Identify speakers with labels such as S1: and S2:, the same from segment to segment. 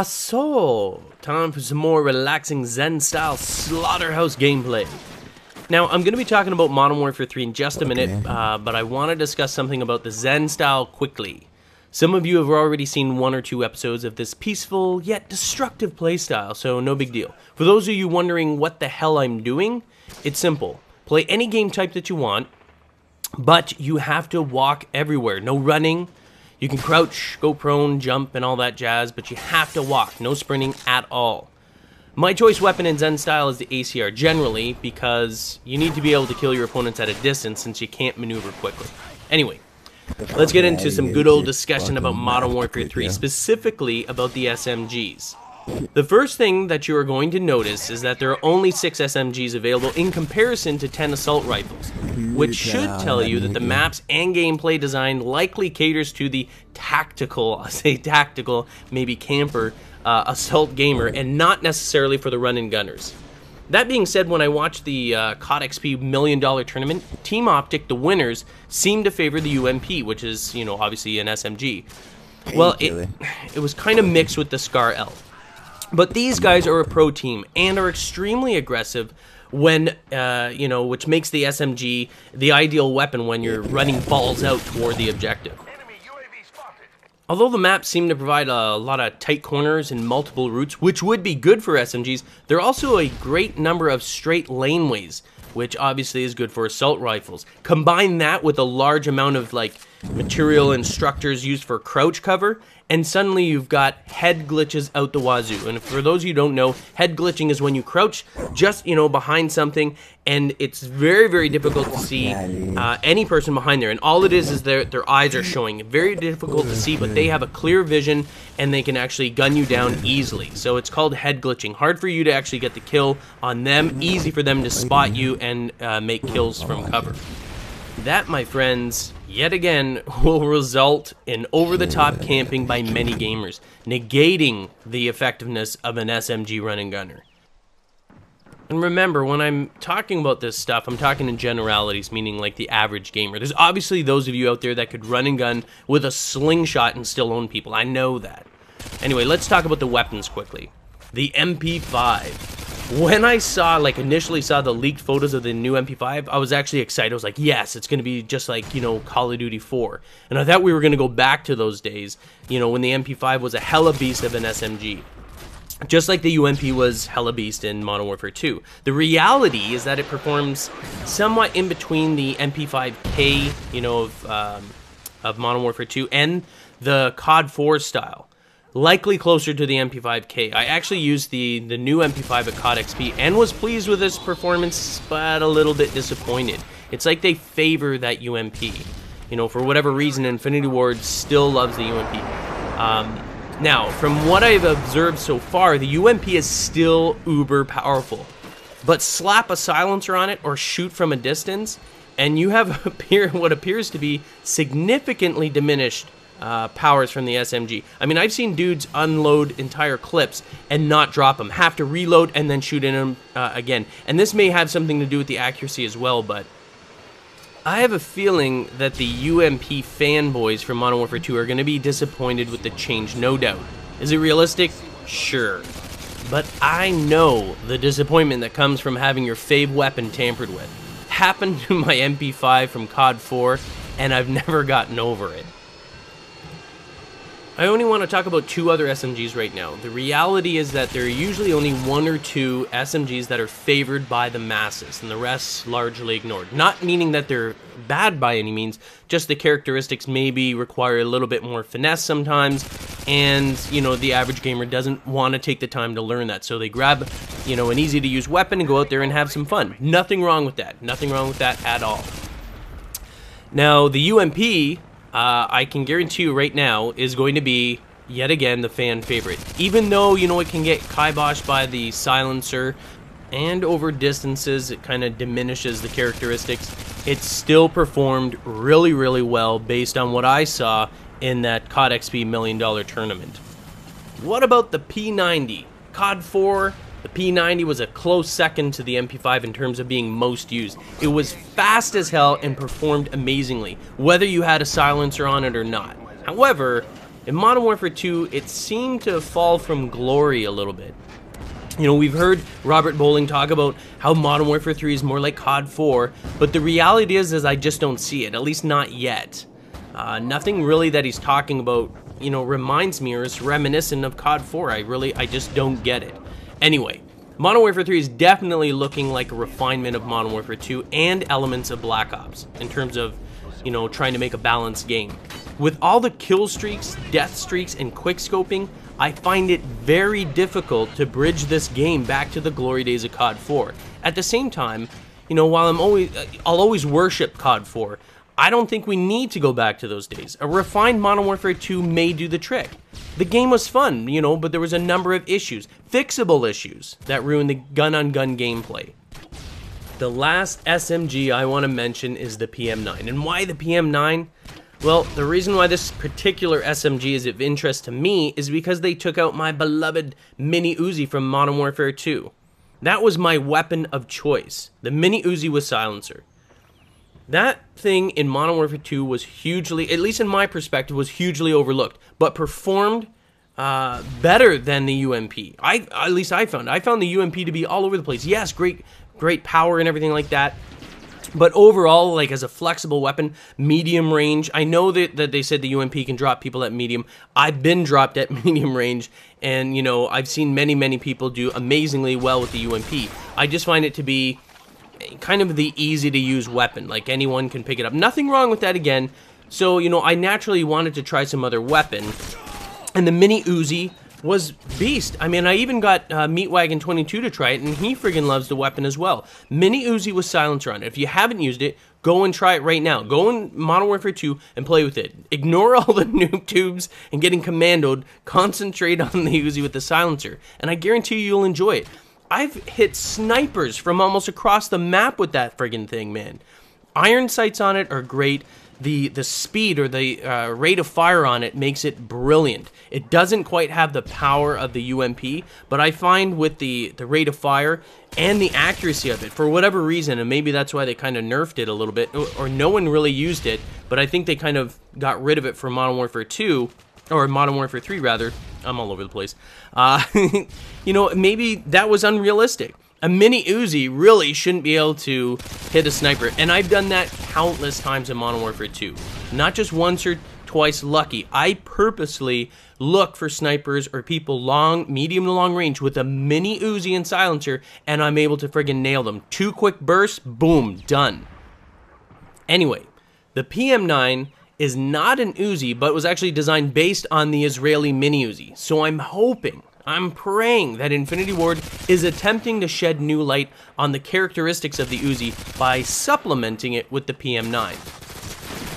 S1: So, time for some more relaxing Zen-style slaughterhouse gameplay. Now, I'm going to be talking about Modern Warfare 3 in just a minute, but I want to discuss something about the Zen-style quickly. Some of you have already seen 1 or 2 episodes of this peaceful yet destructive playstyle, so no big deal. For those of you wondering what the hell I'm doing, it's simple. Play any game type that you want, but you have to walk everywhere. No running. You can crouch, go prone, jump, and all that jazz, but you have to walk. No sprinting at all. My choice weapon in Zen style is the ACR, generally, because you need to be able to kill your opponents at a distance since you can't maneuver quickly. Anyway, let's get into some good old discussion about Modern Warfare 3, specifically about the SMGs. The first thing that you are going to notice is that there are only 6 SMGs available in comparison to 10 assault rifles, which should tell you that the maps and gameplay design likely caters to the tactical, I say tactical, maybe camper, assault gamer, and not necessarily for the run-and gunners. That being said, when I watched the COD XP $1 million tournament, Team Optic, the winners, seemed to favor the UMP, which is, you know, obviously an SMG. Well, it was kind of mixed with the Scar L. But these guys are a pro team and are extremely aggressive when, you know, which makes the SMG the ideal weapon when you're running balls out toward the objective. Although the maps seem to provide a lot of tight corners and multiple routes, which would be good for SMGs, there are also a great number of straight laneways, which obviously is good for assault rifles. Combine that with a large amount of, like, material and structures used for crouch cover, and suddenly you've got head glitches out the wazoo. And for those of you who don't know, head glitching is when you crouch just, you know, behind something, and it's very, very difficult to see any person behind there. And all it is their eyes are showing. Very difficult to see, but they have a clear vision, and they can actually gun you down easily. So it's called head glitching. Hard for you to actually get the kill on them, easy for them to spot you and make kills from cover. That, my friends, yet again, will result in over-the-top camping by many gamers, negating the effectiveness of an SMG run-and-gunner. And remember, when I'm talking about this stuff, I'm talking in generalities, meaning like the average gamer. There's obviously those of you out there that could run and gun with a slingshot and still own people. I know that. Anyway, let's talk about the weapons quickly. The MP5. When I initially saw the leaked photos of the new MP5, I was actually excited. I was like, yes, it's going to be just like, you know, Call of Duty 4. And I thought we were going to go back to those days, you know, when the MP5 was a hella beast of an SMG. Just like the UMP was hella beast in Modern Warfare 2. The reality is that it performs somewhat in between the MP5K, you know, of Modern Warfare 2 and the COD 4 style. Likely closer to the MP5K. I actually used the new MP5 at COD XP and was pleased with its performance, but a little bit disappointed. It's like they favor that UMP. You know, for whatever reason, Infinity Ward still loves the UMP. Now, from what I've observed so far, the UMP is still uber powerful. But slap a silencer on it or shoot from a distance, and you have what appears to be significantly diminished powers from the SMG. I mean, I've seen dudes unload entire clips and not drop them, have to reload and then shoot in them again. And this may have something to do with the accuracy as well, but I have a feeling that the UMP fanboys from Modern Warfare 2 are going to be disappointed with the change, no doubt. Is it realistic? Sure. But I know the disappointment that comes from having your fave weapon tampered with. Happened to my MP5 from COD 4, and I've never gotten over it. I only want to talk about 2 other SMGs right now. The reality is that there are usually only 1 or 2 SMGs that are favored by the masses, and the rest largely ignored. Not meaning that they're bad by any means, just the characteristics maybe require a little bit more finesse sometimes, and, you know, the average gamer doesn't want to take the time to learn that, so they grab, you know, an easy-to-use weapon and go out there and have some fun. Nothing wrong with that. Nothing wrong with that at all. Now, the UMP... I can guarantee you right now is going to be, yet again, the fan favorite. Even though, you know, it can get kiboshed by the silencer and over distances, it kind of diminishes the characteristics. It still performed really, really well based on what I saw in that COD XP $1 million tournament. What about the P90? COD 4, the P90 was a close second to the MP5 in terms of being most used. It was fast as hell and performed amazingly, whether you had a silencer on it or not. However, In Modern Warfare 2, it seemed to fall from glory a little bit. You know, we've heard Robert Bowling talk about how Modern Warfare 3 is more like COD 4, but the reality is I just don't see it, at least not yet. Nothing really that he's talking about, you know, reminds me or is reminiscent of COD 4. I just don't get it. Anyway, Modern Warfare 3 is definitely looking like a refinement of Modern Warfare 2 and elements of Black Ops in terms of, you know, trying to make a balanced game. With all the kill streaks, death streaks, and quick scoping, I find it very difficult to bridge this game back to the glory days of COD 4. At the same time, you know, while I'll always worship COD 4, I don't think we need to go back to those days. A refined Modern Warfare 2 may do the trick. The game was fun, you know, but there was a number of issues, fixable issues, that ruined the gun-on-gun gameplay. The last SMG I want to mention is the PM9. And why the PM9? Well, the reason why this particular SMG is of interest to me is because they took out my beloved Mini Uzi from Modern Warfare 2. That was my weapon of choice, the Mini Uzi with silencer. That thing in Modern Warfare 2 was hugely, at least in my perspective, was hugely overlooked, but performed better than the UMP. At least I found the UMP to be all over the place. Yes, great power and everything like that. But overall, like as a flexible weapon, medium range, I know that they said the UMP can drop people at medium. I've been dropped at medium range, and you know, I've seen many people do amazingly well with the UMP. I just find it to be kind of the easy to use weapon, like anyone can pick it up. Nothing wrong with that again. So, you know, I naturally wanted to try some other weapon, and the Mini Uzi was beast. I mean, I even got Meatwagon22 to try it, and he friggin' loves the weapon as well. Mini Uzi with silencer on it. If you haven't used it, go and try it right now. Go in Modern Warfare 2 and play with it. Ignore all the noob tubes and getting commandoed. Concentrate on the Uzi with the silencer, and I guarantee you'll enjoy it. I've hit snipers from almost across the map with that friggin' thing, man. Iron sights on it are great. The speed or the rate of fire on it makes it brilliant. It doesn't quite have the power of the UMP, but I find with the rate of fire and the accuracy of it, for whatever reason, and maybe that's why they kind of nerfed it a little bit, or no one really used it, but I think they kind of got rid of it for Modern Warfare 2, or Modern Warfare 3 rather. I'm all over the place. You know, maybe that was unrealistic. A Mini Uzi really shouldn't be able to hit a sniper, and I've done that countless times in Modern Warfare 2. Not just once or twice lucky. I purposely look for snipers or people medium to long range with a Mini Uzi and silencer, and I'm able to friggin' nail them. 2 quick bursts, boom, done. Anyway, the PM9 is not an Uzi, but was actually designed based on the Israeli Mini Uzi. So I'm praying that Infinity Ward is attempting to shed new light on the characteristics of the Uzi by supplementing it with the PM9.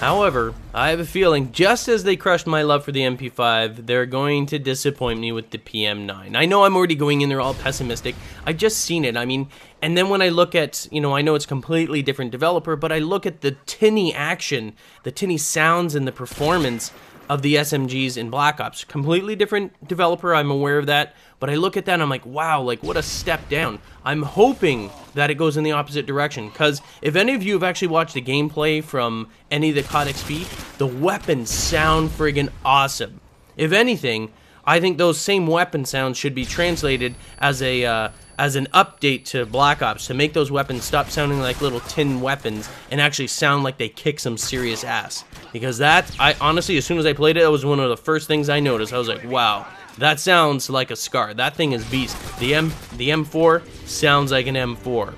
S1: However, I have a feeling, just as they crushed my love for the MP5, they're going to disappoint me with the PM9. I know I'm already going in there all pessimistic. I just seen it, I mean, and then when I look at, you know, I know it's completely different developer, but I look at the tinny action, the tinny sounds and the performance of the SMGs in Black Ops. Completely different developer, I'm aware of that, but I look at that and I'm like, wow, like what a step down. I'm hoping that it goes in the opposite direction, because if any of you have actually watched the gameplay from any of the COD XP, the weapons sound friggin' awesome. If anything, I think those same weapon sounds should be translated as an update to Black Ops to make those weapons stop sounding like little tin weapons and actually sound like they kick some serious ass. Because that, I honestly, as soon as I played it, that was one of the first things I noticed. I was like, wow, that sounds like a SCAR. That thing is beast. The M4 sounds like an M4.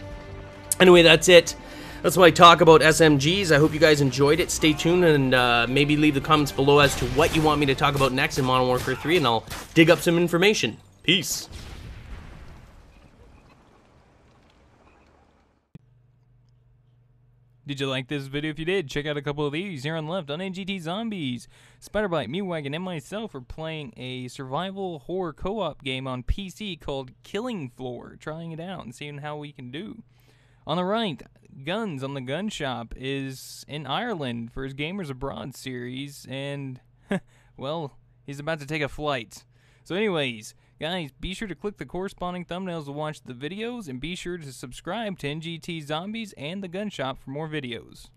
S1: Anyway, that's it. That's why I talk about SMGs. I hope you guys enjoyed it. Stay tuned and maybe leave the comments below as to what you want me to talk about next in Modern Warfare 3, and I'll dig up some information. Peace.
S2: Did you like this video? If you did, check out a couple of these here on the left on NGT Zombies. Spiderbite, Meatwagon, and myself are playing a survival horror co-op game on PC called Killing Floor. Trying it out and seeing how we can do. On the right, Guns on the Gun Shop is in Ireland for his Gamers Abroad series, and, well, he's about to take a flight. So anyways, guys, be sure to click the corresponding thumbnails to watch the videos, and be sure to subscribe to NGT Zombies and the Gun Shop for more videos.